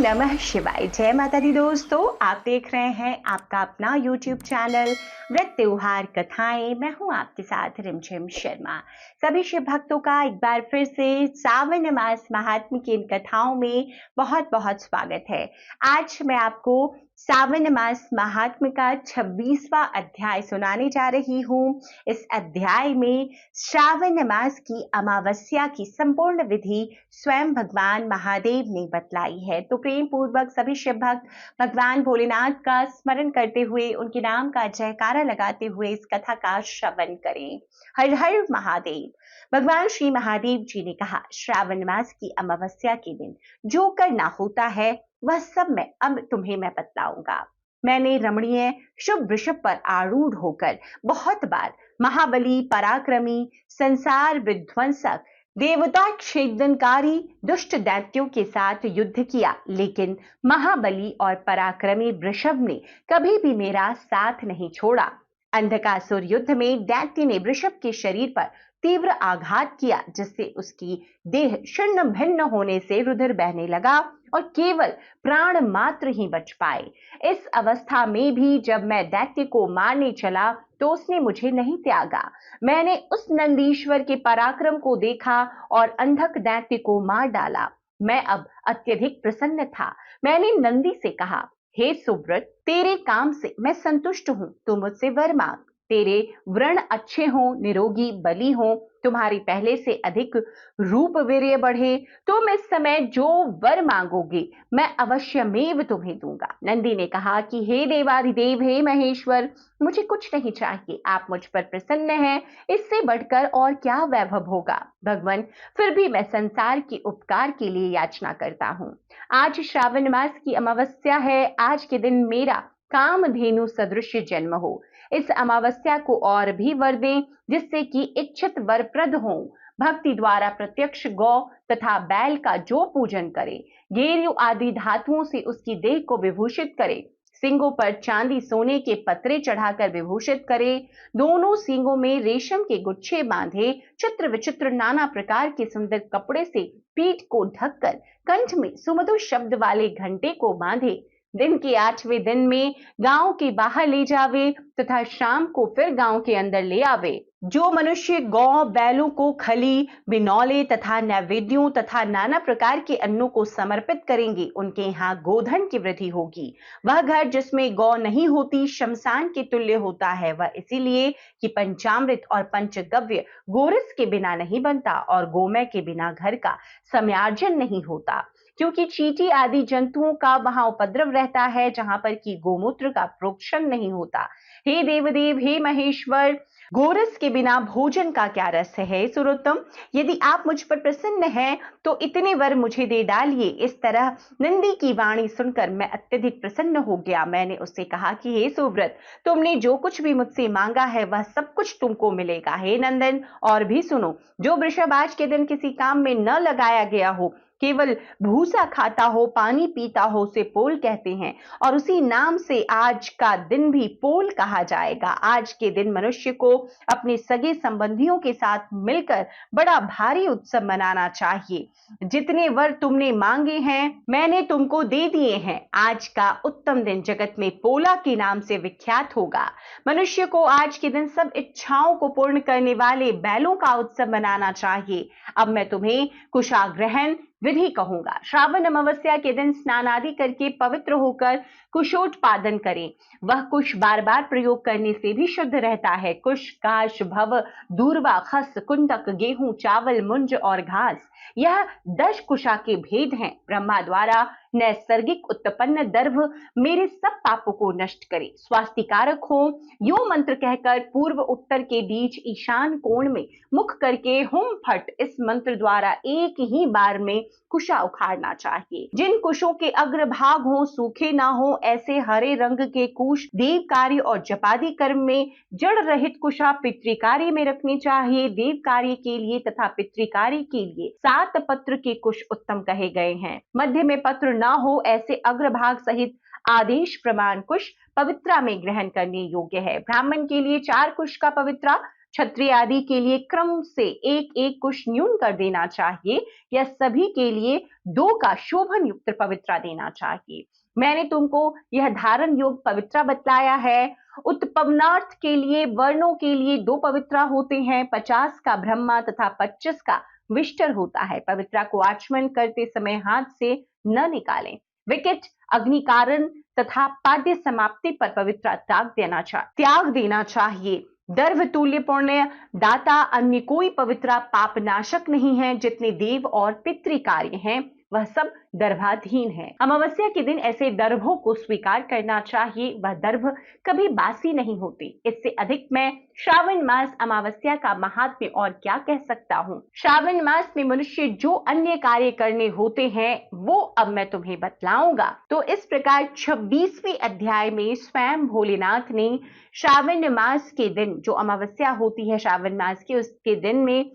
नमः शिवाय। जय माता दी दोस्तों, आप देख रहे हैं आपका अपना YouTube चैनल व्रत त्योहार कथाएं। मैं हूं आपके साथ रिमझिम शर्मा। सभी शिव भक्तों का एक बार फिर से सावन मास महात्म्य की इन कथाओं में बहुत बहुत स्वागत है। आज मैं आपको सावन मास महात्म्य का 26वां अध्याय सुनाने जा रही हूं। इस अध्याय में श्रावण मास की अमावस्या की संपूर्ण विधि स्वयं भगवान महादेव ने बतलाई है। तो प्रेम पूर्वक सभी शिव भक्त भगवान भोलेनाथ का स्मरण करते हुए उनके नाम का जयकारा लगाते हुए इस कथा का श्रवण करें। हर हर महादेव। भगवान श्री महादेव जी ने कहा, श्रावण मास की अमावस्या के दिन जो करना होता है वह सब अब तुम्हें मैं बतलाऊंगा। मैंने रमणीय शुभ वृषभ पर आरूढ़ होकर बहुत बार महाबली, पराक्रमी, संसार विध्वंसक, देवता छेदनकारी दुष्ट दैत्यों के साथ युद्ध किया, लेकिन महाबली और पराक्रमी वृषभ ने कभी भी मेरा साथ नहीं छोड़ा। अंधकासुर युद्ध में दैत्य ने वृषभ के शरीर पर तीव्र आघात किया, जिससे उसकी देह छिन्न भिन्न होने से रुधिर बहने लगा और केवल प्राण मात्र ही बच पाए। इस अवस्था में भी जब मैं दैत्य को मारने चला तो उसने मुझे नहीं त्यागा। मैंने उस नंदीश्वर के पराक्रम को देखा और अंधक दैत्य को मार डाला। मैं अब अत्यधिक प्रसन्न था। मैंने नंदी से कहा, हे सुव्रत, तेरे काम से मैं संतुष्ट हूं, तू मुझसे वर मांग। तेरे व्रण अच्छे हों, निरोगी, बली हों, तुम्हारी पहले से अधिक रूप वीर्य बढ़े, तुम इस समय जो वर मांगोगे मैं अवश्यमेव तुम्हें दूंगा। नंदी ने कहा कि हे देवाधिदेव, हे महेश्वर, मुझे कुछ नहीं चाहिए, आप मुझ पर प्रसन्न हैं, इससे बढ़कर और क्या वैभव होगा। भगवान, फिर भी मैं संसार के उपकार के लिए याचना करता हूं। आज श्रावण मास की अमावस्या है। आज के दिन मेरा कामधेनु सदृश जन्म हो। इस अमावस्या को और भी वर दें, जिससे कि इच्छित वरप्रद हो। भक्ति द्वारा प्रत्यक्ष गौ तथा बैल का जो पूजन करे, गेरु आदि धातुओं से उसकी देह को विभूषित करे, सींगों पर चांदी सोने के पत्रे चढ़ाकर विभूषित करे, दोनों सींगों में रेशम के गुच्छे बांधे, चित्र विचित्र नाना प्रकार के सुंदर कपड़े से पीठ को ढककर कंठ में सुमधुर शब्द वाले घंटे को बांधे, दिन के 8वें दिन में गांव के बाहर ले जावे तथा शाम को फिर गांव के अंदर ले आवे। जो मनुष्य गौ बैलों को खली, बिनौले तथा नैवेद्यों तथा नाना प्रकार के अन्नों को समर्पित करेंगे, उनके यहाँ गोधन की वृद्धि होगी। वह घर जिसमें गौ नहीं होती शमशान के तुल्य होता है। वह इसीलिए कि पंचामृत और पंचगव्य गोरस के बिना नहीं बनता और गोमय के बिना घर का समयार्जन नहीं होता, क्योंकि चींटी आदि जंतुओं का वहां उपद्रव रहता है, जहां पर कि गोमूत्र का प्रोक्षण नहीं होता। हे देवदेव, हे महेश्वर, गोरस के बिना भोजन का क्या रस है। सुरोत्तम, यदि आप मुझ पर प्रसन्न हैं तो इतने वर मुझे दे डालिए। इस तरह नंदी की वाणी सुनकर मैं अत्यधिक प्रसन्न हो गया। मैंने उससे कहा कि हे सुव्रत, तुमने जो कुछ भी मुझसे मांगा है वह सब कुछ तुमको मिलेगा। हे नंदन, और भी सुनो, जो वृषभ आज के दिन किसी काम में न लगाया गया हो, केवल भूसा खाता हो, पानी पीता हो, उसे पोल कहते हैं, और उसी नाम से आज का दिन भी पोल कहा जाएगा। आज के दिन मनुष्य को अपने सगे संबंधियों के साथ मिलकर बड़ा भारी उत्सव मनाना चाहिए। जितने वर तुमने मांगे हैं मैंने तुमको दे दिए हैं। आज का उत्तम दिन जगत में पोला के नाम से विख्यात होगा। मनुष्य को आज के दिन सब इच्छाओं को पूर्ण करने वाले बैलों का उत्सव मनाना चाहिए। अब मैं तुम्हें कुशाग्रहण विधि कहूंगा। श्रावण अमावस्या के दिन स्नान आदि करके पवित्र होकर कुशोत्पादन करें। वह कुश बार बार प्रयोग करने से भी शुद्ध रहता है। कुश, काश, भव, दूर्वा, खस, कुंदक, गेहूं, चावल, मुंज और घास, यह 10 कुशा के भेद हैं। ब्रह्मा द्वारा नैसर्गिक उत्पन्न दर्भ मेरे सब पापों को नष्ट करे, स्वास्तिकारक हो। यो मंत्र कहकर पूर्व उत्तर के बीच ईशान कोण में मुख करके हुम फट इस मंत्र द्वारा एक ही बार में कुशा उखाड़ना चाहिए। जिन कुशों के अग्रभाग हो, सूखे ना हो, ऐसे हरे रंग के कुश देव कार्य और जपादि कर्म में, जड़ रहित कुशा पितृकार्य में रखने चाहिए। देव कार्य के लिए तथा पितृकार्य के लिए 7 पत्र के कुश उत्तम कहे गए हैं। मध्य में पत्र ना हो, ऐसे अग्रभाग सहित आदेश प्रमाण कुश पवित्रा में ग्रहण करने योग्य है। ब्राह्मण के लिए 4 कुश का पवित्रा, छत्री आदि के लिए क्रम से एक एक कुश न्यून कर देना चाहिए या सभी के लिए 2 का शोभन युक्त पवित्रा देना चाहिए। मैंने तुमको यह धारण योग पवित्रा बतलाया है। उत्पन्नार्थ के लिए वर्णों के लिए 2 पवित्रा होते हैं, 50 का ब्रह्मा तथा 25 का विष्टर होता है। पवित्रा को आचमन करते समय हाथ से न निकालें। विकेट, अग्नि कारण तथा पाद्य समाप्ति पर पवित्रा त्याग देना चाहिए। दर्भ तुल्य पुण्य दाता अन्य कोई पवित्रा पाप नाशक नहीं है। जितने देव और पितृ कार्य हैं वह सब दर्भाधीन है। अमावस्या के दिन ऐसे दर्भों को स्वीकार करना चाहिए। वह दर्भ कभी बासी नहीं होती। इससे अधिक मैं श्रावण मास अमावस्या का महात्म्य और क्या कह सकता हूँ। श्रावण मास में मनुष्य जो अन्य कार्य करने होते हैं वो अब मैं तुम्हें बतलाऊंगा। तो इस प्रकार 26वें अध्याय में स्वयं भोलेनाथ ने श्रावण मास के दिन जो अमावस्या होती है श्रावण मास की, उसके दिन में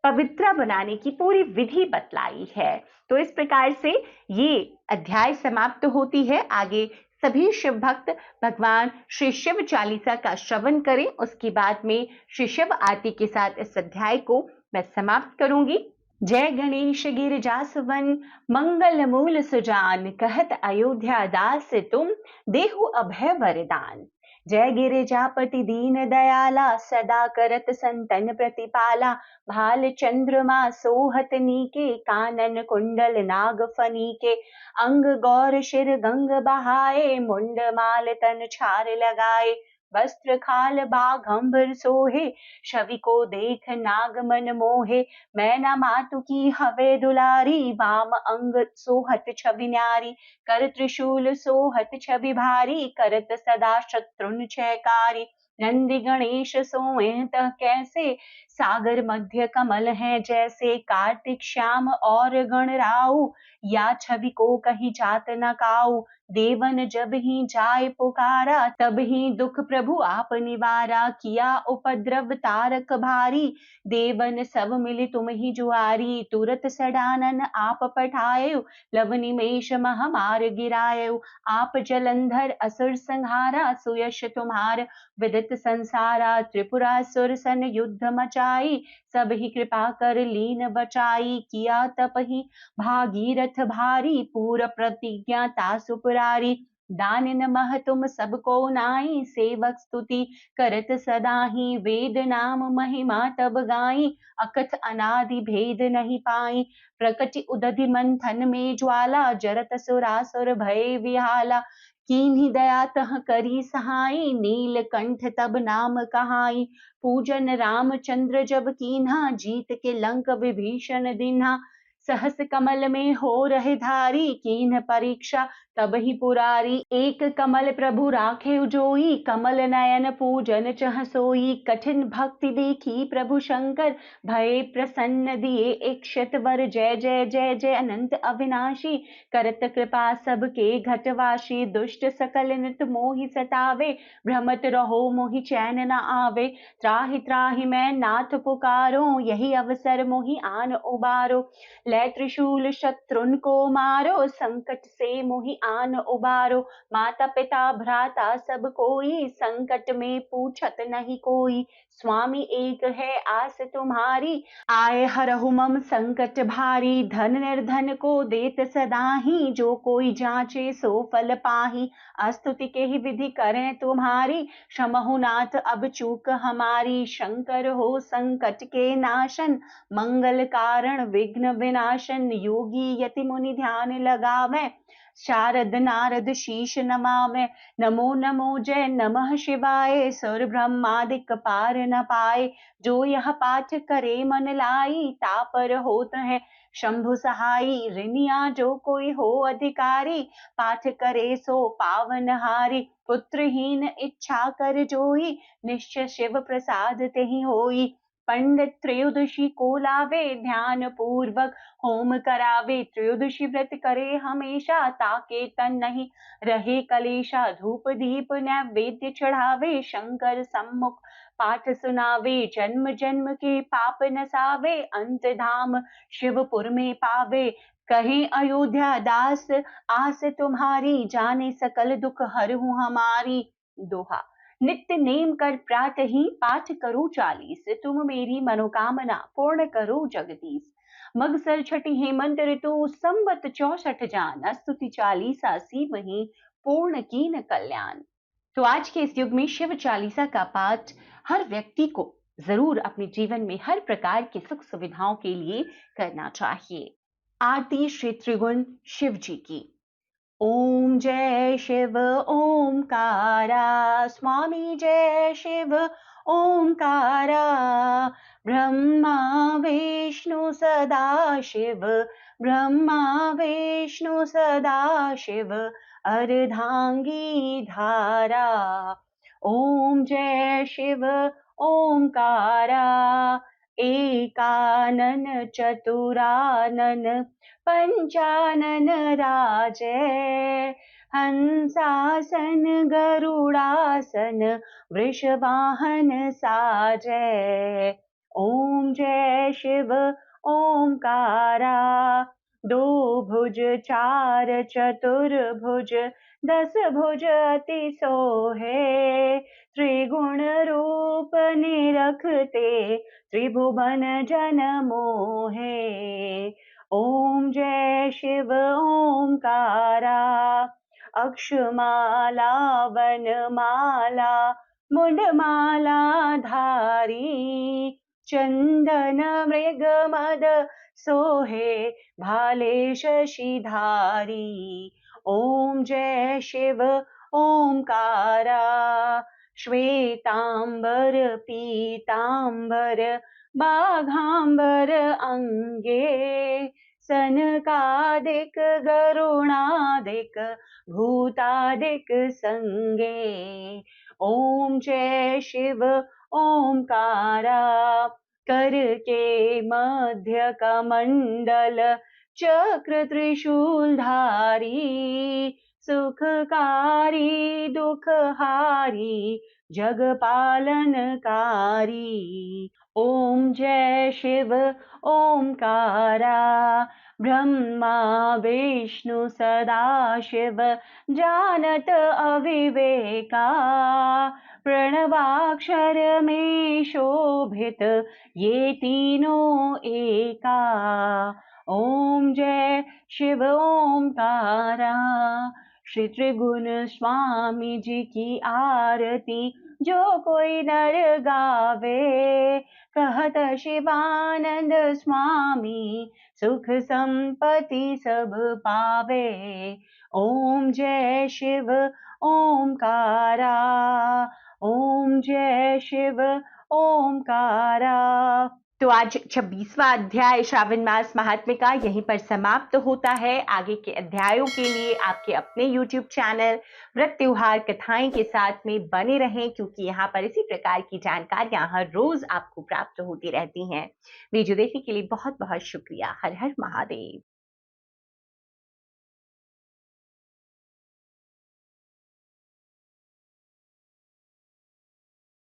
पवित्रा बनाने की पूरी विधि बतलाई है। तो इस प्रकार से ये अध्याय समाप्त होती है। आगे सभी शिव भक्त भगवान श्री शिव चालीसा का श्रवण करें। उसके बाद में श्री शिव आरती के साथ इस अध्याय को मैं समाप्त करूंगी। जय गणेश गिरिजासवन मंगल मूल सुजान, कहत अयोध्या दास तुम देहु अभय वरदान। जय गिरिजापति दीन दयाला, सदा करत संतन प्रतिपाला। भाल चंद्रमा सोहत नीके, कानन कुंडल नाग फनीके। अंग गौर शिर गंग बहाए, मुंड माल तन छार लगाए। वस्त्र खाल बाघंबर सोहे, छवि को देख नाग मन मोहे। मैना मातु की हवे दुलारी, वाम अंग सोहत छवि न्यारी। कर त्रिशूल सोहत छवि भारी, करत सदा शत्रुन छयकारी। नंदी गणेश सोए तह कैसे, सागर मध्य कमल है जैसे। कार्तिक श्याम और गणराऊ, या छवि को कहीं जात न काऊ। देवन जब ही जाय पुकारा, तब ही दुख प्रभु आप निवारा। किया उपद्रव तारक भारी, देवन सब मिले तुम ही जुआरी। तुरत सडानन आप पठायो, लव निमेष मह मार गिरायो। आप जलंधर असुर संहारा, सुयश तुम्हार विदित संसारा। त्रिपुरासुर सन युद्ध मचाई, सब ही कृपा कर लीन बचाई। किया तप ही भागीरथ भारी, पूर प्रतिज्ञा तासु पुरारी। दान नमः तुम सबको नाई, सेवक स्तुति करत सदा ही। वेद नाम महिमा तब गाई, अकथ अनादि भेद नहीं पाई। प्रकटि उदधि मंथन में ज्वाला, जरत सुरासुर भय विहाला। कीन्ही दया तह करी सहाई, नीलकंठ तब नाम कहाई। पूजन रामचंद्र जब कीन्हा, जीत के लंक विभीषण दिन्हा। सहस कमल में हो रहे धारी, कीन्ह परीक्षा तब ही पुरारी। एक कमल प्रभु राखे जोई, कमल नयन पूजन चह सोई। कठिन भक्ति देखी प्रभु शंकर, भय प्रसन्न दिए एक शत वर। जय जय जय जय अनंत अविनाशी, करत कृपा सबके घटवाशी। दुष्ट सकल नित मोहि सतावे, भ्रमत रहो मोहि चैन न आवे। त्राहि त्राहि मैं नाथ पुकारो, यही अवसर मोहि आन उबारो। लै त्रिशूल शत्रुन को मारो, संकट से मोहि आन उबारो। माता पिता भ्राता सब कोई, संकट में पूछत नहीं कोई। स्वामी एक है आस तुम्हारी, आए हरहु मम संकट भारी। धन निर्धन को देत सदा ही, जो कोई जांचे सो फल पाही। स्तुति के ही विधि करें तुम्हारी, क्षमहु नाथ अब चूक हमारी। शंकर हो संकट के नाशन, मंगल कारण विघ्न विनाशन। योगी यति मुनि ध्यान लगावे, शारद नारद शीश नमावे। नमो नमो जय नमः शिवाय, सुर ब्रह्मादिक पार न पाए। जो यह पाठ करे मन लाई, तापर होत है शंभु सहाई। ऋणिया जो कोई हो अधिकारी, पाठ करे सो पावन हारी। पुत्रहीन इच्छा कर जोई, निश्चय शिव प्रसाद तेहि होई। पंडित त्रयोदशी को लावे, ध्यान पूर्वक होम करावे। त्रयोदशी व्रत करे हमेशा, ताके तन नहीं रहे कलेशा। धूप दीप नैवेद्य चढ़ावे, शंकर सम्मुख पाठ सुनावे। जन्म जन्म के पाप नसावे, अंत धाम शिवपुर में पावे। कहीं अयोध्या दास आस तुम्हारी, जाने सकल दुख हरहु हमारी। दोहा। नित्य नेम कर प्रातः ही पाठ करो 40, तुम मेरी मनोकामना पूर्ण करो जगदीश। मगसर छठी हेमंत ऋतु संवत 64 जान, स्तुति 40 वही पूर्ण कीन कल्याण। तो आज के इस युग में शिव चालीसा का पाठ हर व्यक्ति को जरूर अपने जीवन में हर प्रकार की सुख सुविधाओं के लिए करना चाहिए। आरती श्री त्रिगुण शिव जी की। ओम जय शिव ओमकारा, स्वामी जय शिव ओमकारा। ब्रह्मा विष्णु सदा शिव, ब्रह्मा विष्णु सदा शिव, अर्धांगी धारा। ओम जय शिव ओमकारा, एकानन चतुरानन पंचानन राजे। हंसासन गरुड़ासन वृषवाहन साजे। ओम जय शिव ओमकारा, दो भुज चार चतुर्भुज, 10 भुज अति सोहे। त्रिगुण रूप निरखते, त्रिभुवन जन मोहे। ओम जय शिव ओमकारा, अक्षमाला वनमाला मुंडमाला धारी। चंदन मृग मद सोहे, भाले शशिधारी। ओम जय शिव ओमकारा, श्वेतांबर पीतांबर बाघांबर अंगे। सनकादिक गरुणादिक भूतादिक संगे। ओम जय शिव ओमकारा, कर के मध्य कमंडल चक्र त्रिशूलधारी। सुखकारी दुखहारी जग पालनकारी। ओम जय शिव ओमकारा, ब्रह्मा विष्णु सदा शिव, जानत अविवेका। प्रणवाक्षर में शोभित ये तीनों एका। ओम जय शिव ओमकारा, श्री त्रिगुण स्वामी जी की आरती जो कोई नर गावे। कहत शिवानंद स्वामी, सुख संपत्ति सब पावे। ओम जय शिव ओमकारा, ओम जय शिव ओमकारा। तो आज 26वां अध्याय श्रावण मास महात्म्य का यहीं पर समाप्त होता है। आगे के अध्यायों के लिए आपके अपने YouTube चैनल व्रत त्योहार कथाएं के साथ में बने रहें, क्योंकि यहाँ पर इसी प्रकार की जानकारियां हर रोज आपको प्राप्त होती रहती हैं। वीडियो देखने के लिए बहुत बहुत शुक्रिया। हर हर महादेव।